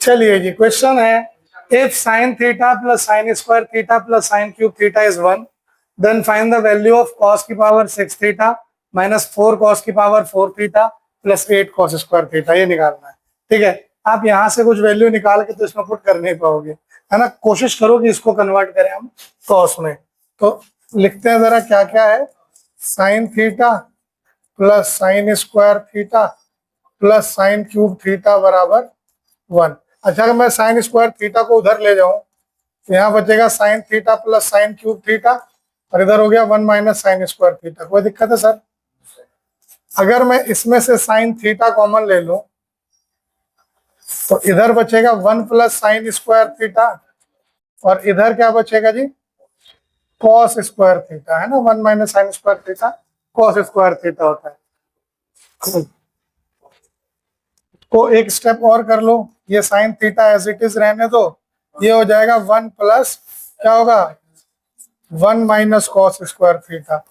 चलिए जी, क्वेश्चन है if sine theta plus sine square theta plus sine cube theta is 1 then find the value of cos की power 6 theta minus 4 cos की power 4 theta plus 8 cos square theta, ये निकालना है। ठीक है, आप यहाँ से कुछ वैल्यू निकाल के तो इसमें पुट कर नहीं पाओगे, है ना। कोशिश करो कि इसको कन्वर्ट करें हम कॉस में। तो लिखते हैं जरा क्या क्या है। Sign theta plus sine square theta plus sine cube theta बराबर 1। अच्छा, अगर मैं साइन स्क्वायर थीटा को उधर ले जाऊं तो यहाँ बचेगा sign theta plus sine cube theta और इधर हो गया 1 माइनस साइन स्क्वायर थीटा। कोई दिक्कत है सर? अगर मैं इसमें से साइन थीटा कॉमन ले लूं तो इधर बचेगा 1 प्लस साइन स्क्वायर थीटा और इधर क्या बचेगा जी? कॉस स्क्वायर थीटा, है ना। 1 minus sine square theta cos square theta होता है। तो एक स्टेप और कर लो, ये sine theta as it is रहने दो, ये हो जाएगा 1 प्लस क्या होगा 1 minus cos square theta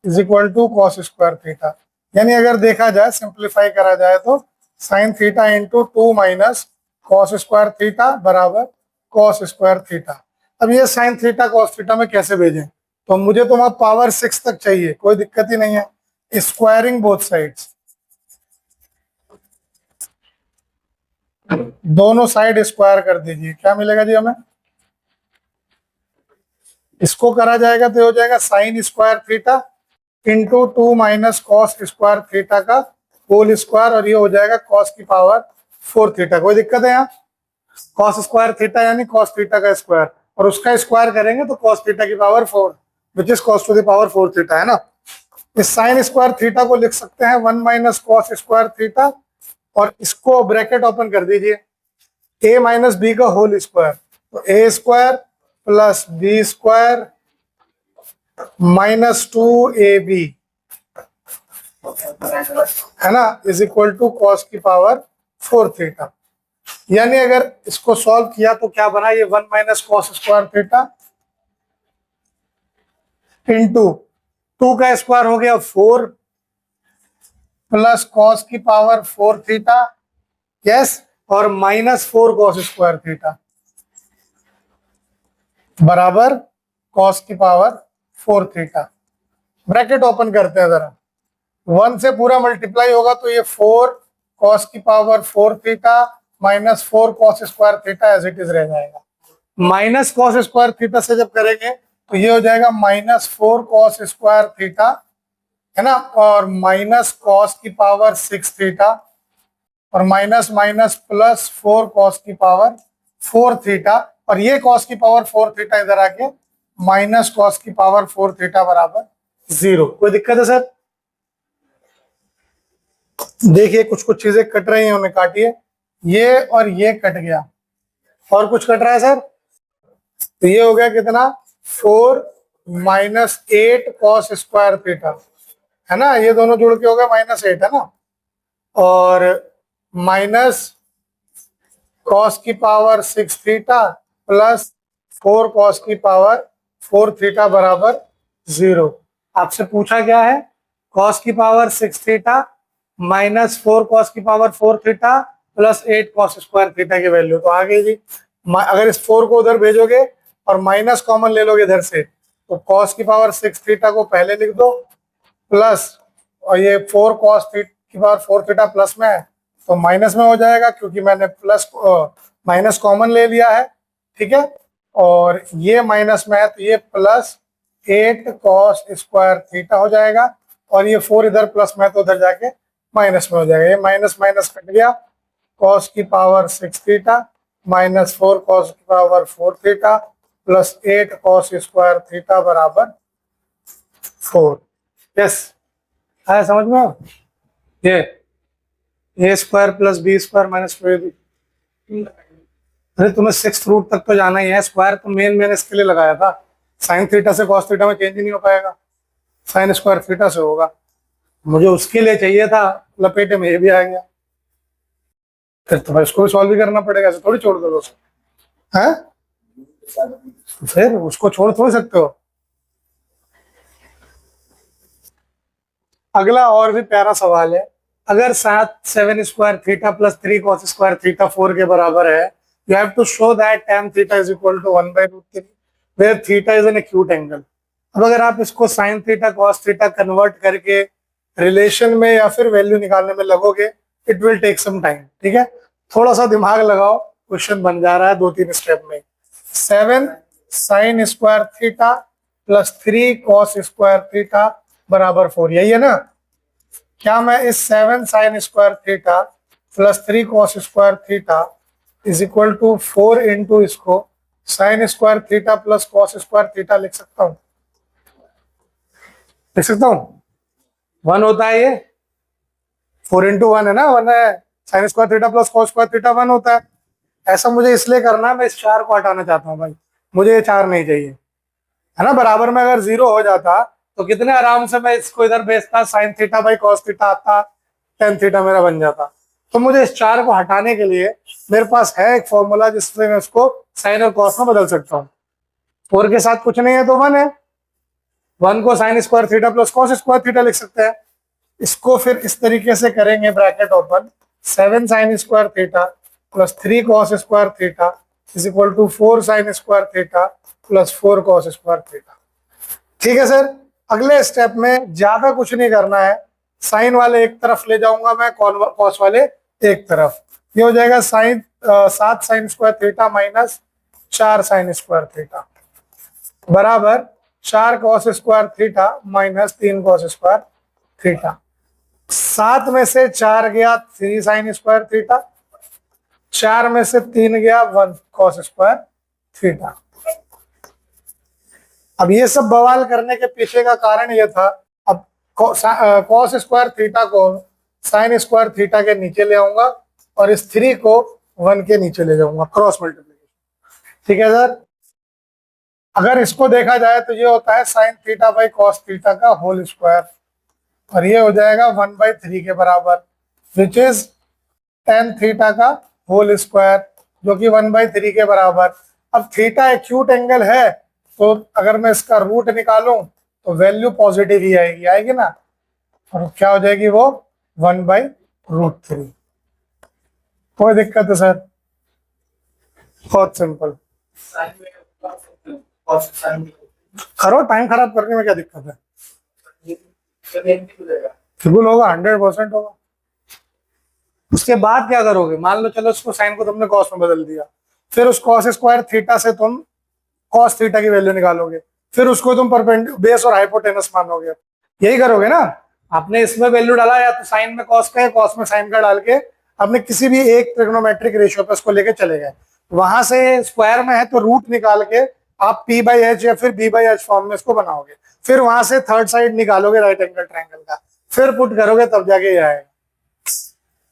is equal to cos square theta. यानी अगर देखा जाए, सिंप्लीफाई करा जाए तो sine theta into 2 minus cos square theta बराबर कॉस स्क्वायर थीटा। अब ये साइन थीटा कॉस थीटा में कैसे भेजें? तो मुझे तो वहां पावर 6 तक चाहिए, कोई दिक्कत ही नहीं है। स्क्वायरिंग बोथ साइड्स, दोनों साइड स्क्वायर कर दीजिए, क्या मिलेगा जी हमें? इसको करा जाएगा तो हो जाएगा sine square theta into 2 minus cos square theta का होल स्क्वायर और ये हो जाएगा कॉस की पावर 4 थीटा। कोई दिक्कत है यहाँ? कॉस स्क्वायर थीटा यानी कॉस थीटा का स्क्वायर और उसका स्क्वायर करेंगे तो कॉस थीटा की power 4 which is cos two the power 4 theta, है ना। इस साइन स्क्वायर थीटा को लिख सकते हैं 1 माइनस कॉस स्क्वायर थीटा और इसको ब्रैकेट ओपन कर दीजिए a माइनस बी का होल स्क्वायर, तो ए square plus B square minus 2ab, है ना, इज इक्वल टू कॉस की पावर 4 थीटा। यानी अगर इसको सॉल्व किया तो क्या बना? ये 1 minus cos square theta into 2 का स्क्वायर हो गया 4 प्लस कॉस की पावर 4 थीटा, यस, और माइनस 4 कॉस स्क्वायर थीटा बराबर कॉस की पावर 4 थीटा। ब्रैकेट ओपन करते हैं जरा, 1 से पूरा मल्टीप्लाई होगा तो ये 4 कॉस की power 4 theta minus 4 cos square theta as it is रह जाएगा। माइनस कॉस स्क्वायर थीटा से जब करेंगे तो ये हो जाएगा माइनस 4 कॉस स्क्वायर थीटा, है ना, और माइनस कॉस की पावर 6 थीटा और माइनस माइनस प्लस 4 कॉस की पावर 4 थीटा और ये कॉस की पावर 4 थीटा इधर आके माइनस कॉस की पावर 4 थीटा बराबर 0। कोई दिक्कत है सर? देखिए कुछ कुछ चीजें कट रही हैं, उन्हें काटिए। ये और ये कट गया और कुछ कट रहा है सर, तो ये हो गया कितना? 4 माइनस 8 कॉस स्क्वायर थीटा, है ना, ये दोनों जुड़ के हो गया माइनस 8, है ना, और माइनस कॉस की पावर 6 थीटा प्लस 4 कॉस की पावर 4 थीटा बराबर 0। आपसे पूछा क्या है? कॉस की पावर 6 थीटा माइनस 4 कॉस की power 4 theta plus 8 cos square theta की वैल्यू तो आ गई जी। अगर इस 4 को उधर भेजोगे और माइनस कॉमन ले लोगे इधर से तो कॉस की पावर 6 थीटा को पहले लिख दो प्लस, और ये 4 कॉस की पावर 4 थीटा प्लस में है तो माइनस में हो जाएगा क्योंकि मैंने प्लस माइनस कॉमन ले लिया है, ठीक है, और ये माइनस में है तो ये प्लस 8 कॉस स्क्वायर थीटा हो जाएगा और ये 4 इधर प्लस में है तो उधर जाके माइनस में हो जाएगा। ये माइनस माइनस कट गया, कॉस की पावर 6 थीटा माइनस 4 कॉस की power 4 theta plus 8 cos square theta बराबर 4। यस, आया समझ में? ये A square plus B square minus 2ab। अरे तुम्हें 6th रूट तक तो जाना ही है, स्क्वायर तो मैंने इसके लिए लगाया था। साइन थीटा से कॉस थीटा में चेंज ही नहीं हो पाएगा, साइन स्क्वायर थीटा से होगा। मुझे उसके लिए चाहिए था, लपेटे में ये भी आ गया, फिर तो भाई उसको भी सॉल्व भी करना पड़ेगा, ऐसे थोड़ी छोड़ दो दोस्तों, हैं? फिर उसको छोड़ थोड़ सकते हो। अगला और भी प्यारा सवाल है, अगर 7 square theta plus 3 cos square theta 4 के बराबर है you have to show that tan theta is equal to 1/√3 where theta is an acute angle. अब अगर आप इसको sin theta cos theta convert करके रिलेशन में या फिर वैल्यू निकालने में लगोगे, it will take some time. ठीक है, थोड़ा सा दिमाग लगाओ, क्वेश्चन बन जा रहा है 2-3 स्टेप में. 7 sin square theta plus 3 cos square theta बराबर 4. यही है ना? क्या मैं इस 7 sin square theta plus 3 cos square theta is equal to 4 into इसको sin square theta plus cos square theta लिख सकता हूं? लिख सकता हूं? 1 होता है ये, 4 इंटू 1 है ना, 1 है. sin square theta plus cos square theta 1 होता है. ऐसा मुझे इसलिए करना है, मैं इस 4 को हटाना चाहता हूं भाई, मुझे ये 4 नहीं चाहिए, है ना. बराबर में अगर 0 हो जाता तो कितने आराम से मैं इसको इधर भेजता, sin theta by cos theta आता, tan थीटा मेरा बन जाता. तो मुझे इस 4 को हटाने के लिए मेरे पास है एक फॉर्मूला जिससे मैं उसको साइन और कॉस में बदल सकता हूँ. 4 के साथ कुछ नहीं है तो 1 है. 1 को sin square theta plus cos square theta लिख सकते हैं. इसको फिर इस तरीके से करेंगे, bracket open, 7 sin square theta plus 3 cos square theta is equal to 4 sin square theta plus 4 cos square theta. ठीक है सर. अगले स्टेप में ज्यादा कुछ नहीं करना है, साइन वाले एक तरफ ले जाऊंगा मैं, कॉस वाले एक तरफ. ये हो जाएगा 7 sin square theta minus 4 sin square theta बराबर 4 cos square theta minus 3 cos square theta. 7 में से 4 गया 3 sin स्क्वायर थीटा, 4 में से 3 गया 1 cos स्क्वायर थीटा. अब ये सब बवाल करने के पीछे का कारण ये था, अब cos स्क्वायर थीटा को sin स्क्वायर थीटा के नीचे ले आऊंगा और इस 3 को 1 के नीचे ले जाऊंगा, क्रॉस मल्टीप्लिकेशन. ठीक है सर. अगर इसको देखा जाए तो ये होता है sin theta by cos theta का होल स्क्वायर, और ये हो जाएगा 1/3 के बराबर, विच इज tan थीटा का होल स्क्वायर, जो कि 1/3 के बराबर. अब थीटा एक्यूट एंगल है, तो अगर मैं इसका रूट निकालूं तो वैल्यू पॉजिटिव ही आएगी, आएगी ना, और क्या हो जाएगी वो 1/√3. कोई दिक्कत है सर? बहुत सिंपल. करो, टाइम खराब करने में क्या दिक्कत है? बिल्कुल होगा, 100% होगा. उसके बाद क्या करोगे? मान लो चलो उसको साइन को तुमने कॉस में बदल दिया, फिर उस cos स्क्वायर थीटा से तुम cos थीटा की वैल्यू निकालोगे, फिर उसको तुम बेस और हाइपोटेनस मानोगे. यही करोगे ना. आपने इसमें वैल्यू डाला, या तो साइन में cos का है, cos में साइन का डाल के आपने किसी भी एक ट्रिग्नोमेट्रिक रेशियो पे उसको लेके चले गए. वहां से स्क्वायर में है तो रूट निकाल के आप p/h या फिर b/h फॉर्म में इसको बनाओगे, फिर वहां से थर्ड साइड निकालोगे राइट एंगल ट्रायंगल का, फिर पुट करोगे, तब जाके ये आएगा.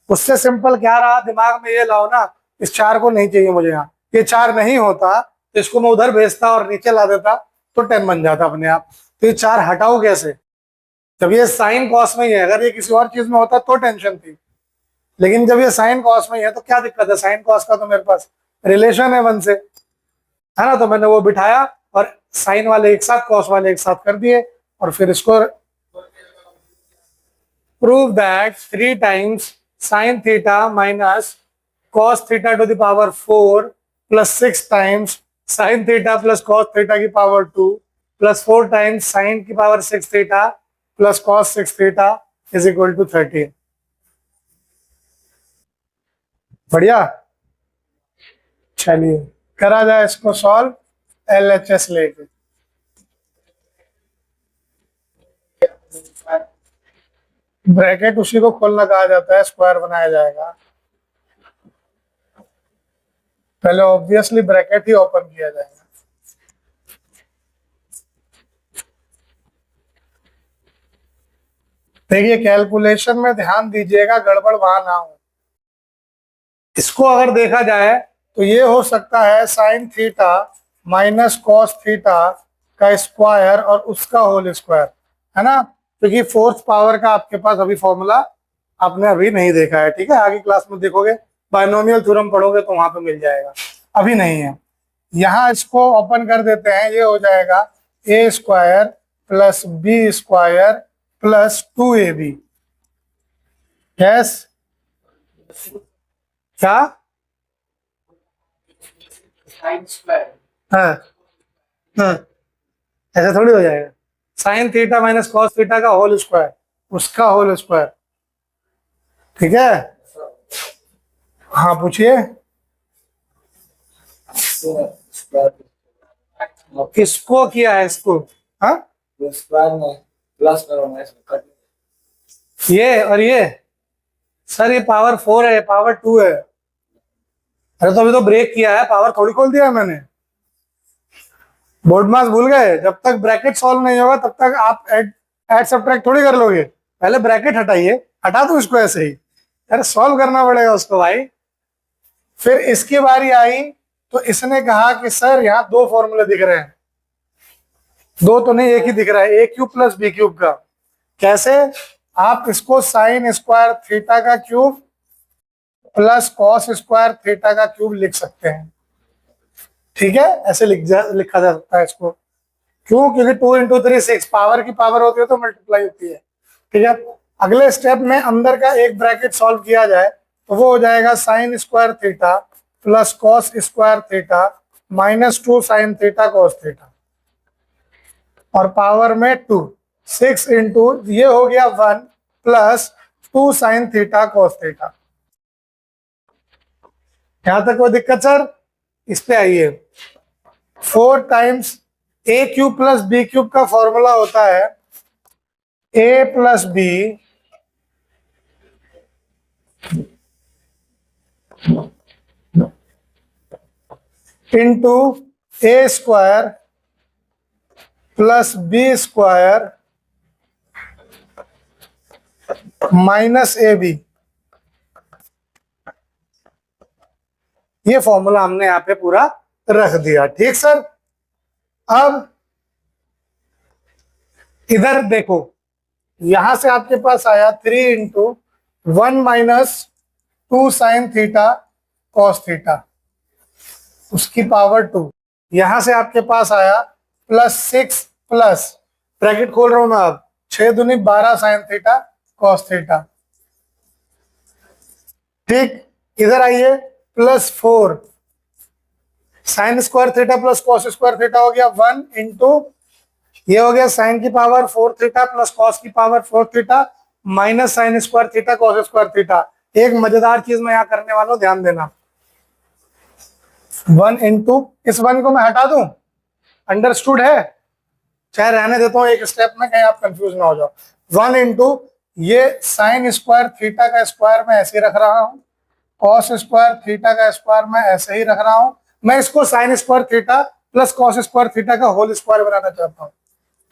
उससे सिंपल क्या रहा, दिमाग में ये लाओ ना, इस 4 को नहीं चाहिए मुझे. यहाँ ये 4 नहीं होता तो इसको मैं उधर भेजता और नीचे ला देता तो 10 बन जाता अपने आप. तो ये 4 हटाओ कैसे, जब ये साइन कॉस में ही है. अगर ये किसी और चीज में होता तो टेंशन थी, लेकिन जब ये साइन कॉस में ही है तो क्या दिक्कत है. साइन कॉस का तो मेरे पास रिलेशन है 1 से, है ना. तो मैंने वो बिठाया और साइन वाले एक साथ, कॉस वाले एक साथ कर दिए, और फिर इसको prove that 3 times sin theta minus cos theta to the power 4 plus 6 times sin theta plus cos theta की पावर 2 प्लस 4 टाइम्स sin की power 6 theta plus cos 6 theta is equal to 13. बढ़िया. चलिए करा जाए इसको सॉल्व LHS लेके. Bracket उसी को खोलना कहा जाता है, स्क्वायर बनाया जाएगा. पहले ऑब्वियसली ब्रैकेट ही ओपन किया जाएगा. देखिए कैलकुलेशन में ध्यान दीजिएगा, गड़बड़ वहां ना हो. इसको अगर देखा जाए तो ये हो सकता है sin theta minus cos theta का स्क्वायर और उसका होल स्क्वायर, है ना. क्योंकि फोर्थ पावर का आपके पास अभी फॉर्मूला आपने अभी नहीं देखा है. ठीक है, आगे क्लास में देखोगे, बायनोमियल थ्योरम पढ़ोगे तो वहां पे मिल जाएगा, अभी नहीं है. यहाँ इसको ओपन कर देते हैं, ये हो जाएगा a square plus b square plus 2ab. Yes, क्या हाँ हाँ, ऐसा थोड़ी हो जाएगा। Sine theta minus cos theta का होल स्क्वायर, उसका होल स्क्वायर, ठीक है। हाँ पूछिए। किसको किया है इसको? हाँ स्क्वायर में प्लस करो, ये और ये सर, ये पावर 4 है, पावर 2 है। अरे तो अभी तो ब्रेक किया है, पावर थोड़ी खोल दिया है मैंने। बोर्ड मास भूल गए? जब तक ब्रैकेट सॉल्व नहीं होगा तब तक आप ऐड सब्ट्रैक्ट थोड़ी कर लोगे। पहले ब्रैकेट हटाइए, हटा दो इसको ऐसे ही। अरे सॉल्व करना पड़ेगा उसको भाई। फिर इसकी बारी आई तो इसने कहा कि सर यहाँ दो फॉर्मूले दिख रहे हैं। दो तो नहीं, एक ही दिख रहा है, ए क्यूब प्लस बी क्यूब का। कैसे? आप इसको साइन स्क्वायर थीटा का cube plus cos square theta का क्यूब लिख सकते हैं, ठीक है। ऐसे लिखा जा सकता है इसको। क्यों? क्योंकि 2 इंटू 3 6, पावर की पावर होती है तो मल्टीप्लाई होती है, ठीक है। अगले स्टेप में अंदर का एक ब्रैकेट सॉल्व किया जाए तो वो हो जाएगा sine square theta plus cos square theta minus 2 sine theta cos theta, और पावर में 2, 6 इंटू ये हो गया 1 plus 2 sine theta cos theta. यहां तक कोई दिक्कत सर? इस पे आइए। 4 times a cube plus b cube का फॉर्मूला होता है a plus b into a square plus B square minus a b. ये फॉर्मूला हमने यहां पे पूरा रख दिया, ठीक सर। अब इधर देखो, यहां से आपके पास आया 3 into 1 minus 2 sine theta cos theta, उसकी पावर 2। यहां से आपके पास आया प्लस 6 प्लस, ब्रैकेट खोल रहा हूं मैं अब, 6 दूनी 12 साइन थीटा कॉस थीटा, ठीक। इधर आइए, plus 4 sine square theta plus cos square theta हो गया 1 इंटू, ये हो गया साइन की पावर 4 थीटा प्लस कॉस की power 4 theta minus sine square theta cos square theta. एक मजेदार चीज मैं यहाँ करने वाला हूं, ध्यान देना। 1 इंटू, इस 1 को मैं हटा दूं, अंडरस्टूड है? चाहे रहने देता हूं एक स्टेप में, कहीं आप कंफ्यूज ना हो जाओ। 1 इंटू ये साइन स्क्वायर थीटा का स्क्वायर मैं ऐसे ही रख रहा हूं, कॉस स्क्वायर थीटा का स्क्वायर मैं ऐसे ही रख रहा हूं। मैं इसको sine square theta plus cos square theta का होल स्क्वायर बनाना चाहता हूं,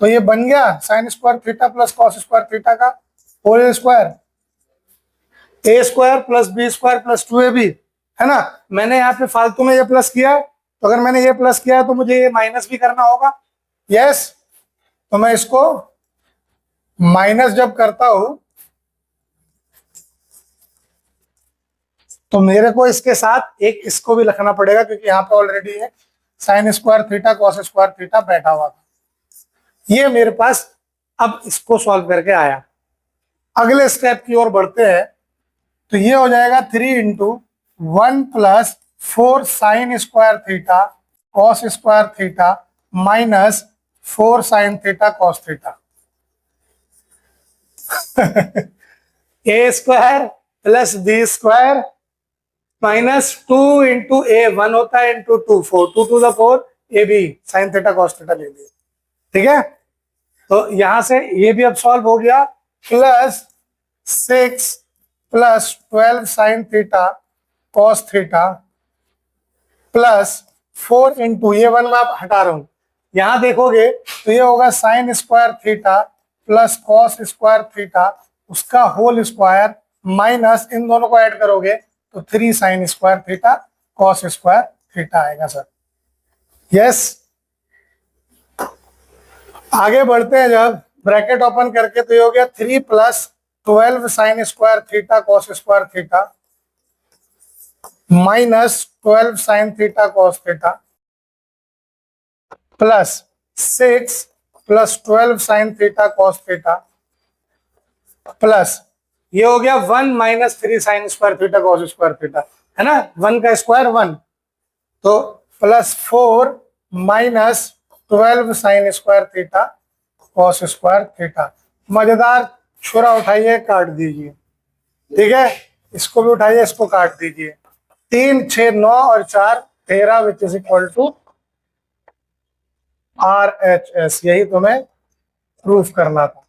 तो ये बन गया sine square theta plus cos square theta का whole square, a square plus B square plus 2ab, है ना। मैंने यहाँ पे फालतू में ये प्लस किया है, तो अगर मैंने ये प्लस किया है तो मुझे ये माइनस भी करना होगा, यस। तो मैं इसको माइनस जब करता हूं तो मेरे को इसके साथ एक इसको भी लिखना पड़ेगा, क्योंकि यहाँ पे ऑलरेडी है sign square theta cos square theta बैठा हुआ था। ये मेरे पास अब इसको सॉल्व करके आया। अगले स्टेप की ओर बढ़ते हैं, तो ये हो जाएगा 3 into 1 plus 4 sine square theta cos square theta minus 4 sine theta cos theta. A square plus B square minus 2 into a, 1 होता है into 2, 4, 2 to the 4 a b sine theta cos theta ले लिया, ठीक है। तो यहां से ये भी अब सॉल्व हो गया, plus 6 plus 12 sign theta cos theta plus 4 into ये 1 मैं आप हटा रहा हूं, यहां देखोगे तो ये होगा sign square theta plus cos square theta, उसका होल स्क्वायर माइनस इन दोनों को ऐड करोगे तो 3 sign square theta cos square theta आएगा सर, यस। आगे बढ़ते हैं, जब ब्रैकेट ओपन करके तो ये हो गया 3 plus 12 sign square theta cos square theta minus 12 sign theta cos theta plus 6 plus 12 sign theta cos theta plus ये हो गया 1 minus 3 sign square theta cos square theta, है ना। 1 का स्क्वायर 1, तो plus 4 minus 12 sign square theta cos square theta. मजेदार छुरा उठाइए, काट दीजिए। ठीक है, इसको भी उठाइए, इसको काट दीजिए। 3 6 9 और 4 13 which is equal to RHS। यही तुम्हें प्रूफ करना था।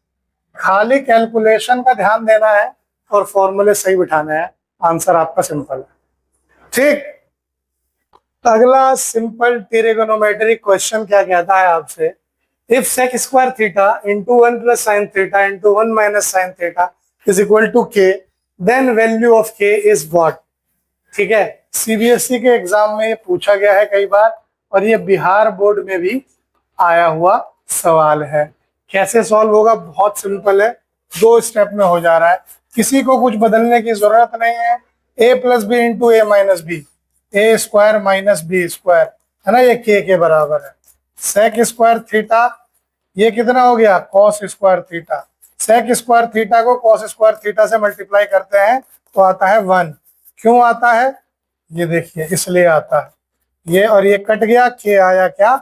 खाली कैलकुलेशन का ध्यान देना है और फॉर्मूले सही बिठाना है। आंसर आपका सिंपल है। ठीक, अगला सिंपल ट्रिगोनोमेट्री क्वेश्चन क्या कहता है आपसे, if sec square theta into 1 plus sine theta into 1 minus sine theta is equal to k, then value of k is what. ठीक है, सीबीएसई के एग्जाम में ये पूछा गया है कई बार, और ये बिहार बोर्ड में भी आया हुआ सवाल है। कैसे सॉल्व होगा, बहुत सिंपल है, 2 स्टेप में हो जा रहा है। किसी को कुछ बदलने की जरूरत नहीं है। a plus b into a minus b, a square minus b square, है ना, ये के बराबर है। सेक स्क्वायर थीटा, ये कितना हो गया, cos square theta. Sec square theta को कॉस स्क्वायर थीटा से मल्टीप्लाई करते हैं तो आता है 1। क्यों आता है, ये देखिए, इसलिए आता है। ये और ये कट गया, के आया क्या,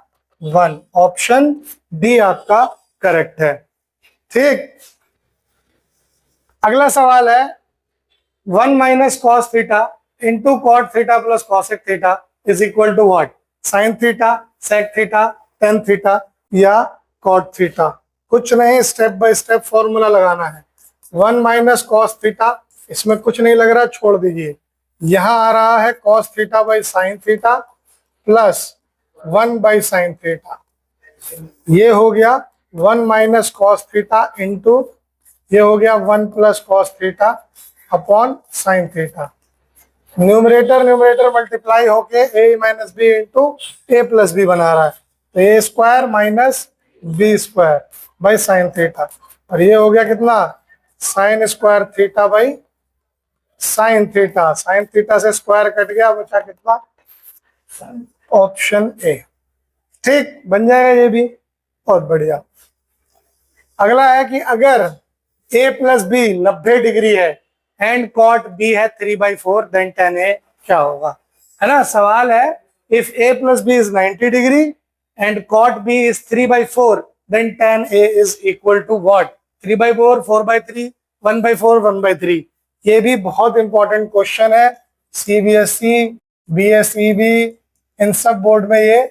1। ऑप्शन डी आपका करेक्ट है। ठीक, अगला सवाल है 1 minus cos theta into cot theta plus cosec theta is equal to what, sine theta, sec theta, tan theta या कॉट थीटा। कुछ नहीं, स्टेप बाय स्टेप फॉर्मूला लगाना है। 1 माइनस कॉस थीटा, इसमें कुछ नहीं लग रहा, छोड़ दीजिए। यहां आ रहा है cos theta by sine theta plus 1 by sine theta. ये हो गया 1 माइनस कॉस थीटा इंटू, ये हो गया 1 plus cos theta upon sine theta. Numerator numerator multiply होके a minus b into a plus b बना रहा है, तो ए square minus b square by sine theta. और ये हो गया कितना, sine square theta by sine theta. Sine theta से स्क्वायर कट गया, बचा कितना, ऑप्शन ए। ठीक, बन जाएगा ये भी, बहुत बढ़िया। अगला है कि अगर a प्लस बी 90 डिग्री है एंड कॉट बी है 3/4, देन tan a क्या होगा, है ना। सवाल है if a plus b is 90 degree and cot b is 3/4, then tan a is equal to what, 3/4, 4/3, 1/4, 1/3। ये भी बहुत इंपॉर्टेंट क्वेश्चन है। सीबीएसई, बीएसईबी, इन सब बोर्ड में ये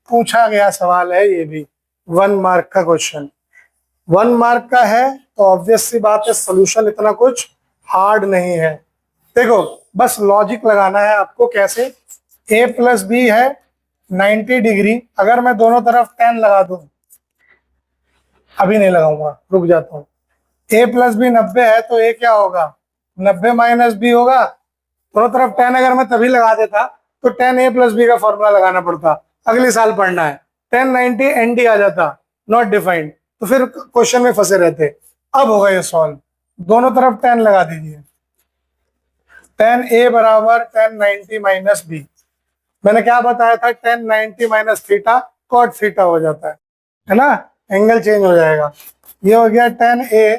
पूछा गया सवाल है। ये भी 1 मार्क का क्वेश्चन, 1 मार्क का है, तो ऑब्वियस सी बात है, सोल्यूशन इतना कुछ हार्ड नहीं है। देखो, बस लॉजिक लगाना है आपको। कैसे, a प्लस बी है 90 डिग्री, अगर मैं दोनों तरफ 10 लगा दूं, अभी नहीं लगाऊंगा, रुक जाता हूँ। a प्लस बी 90 है तो a क्या होगा, 90 माइनस बी होगा। दोनों तरफ 10 अगर मैं तभी लगा देता तो 10 a प्लस बी का फॉर्मूला लगाना पड़ता, अगले साल पढ़ना है। 10 90 ND आ जाता, नॉट डिफाइंड, तो फिर क्वेश्चन में फंसे रहते। अब होगा ये सॉल्व, दोनों तरफ 10 लगा दीजिए। 10 a बराबर 10 90 माइनस बी। मैंने क्या बताया था, 10 90 माइनस थीटा कॉट थीटा हो जाता है ना, एंगल चेंज हो जाएगा। ये हो गया 10 a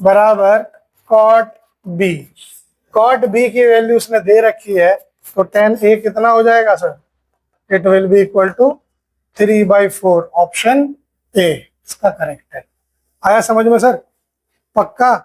बराबर कॉट बी। कॉट बी की वैल्यू उसने दे रखी है, तो 10 a कितना हो जाएगा sir, it will be equal to 3/4। Option a इसका करेक्ट है। आया समझ में सर, पक्का।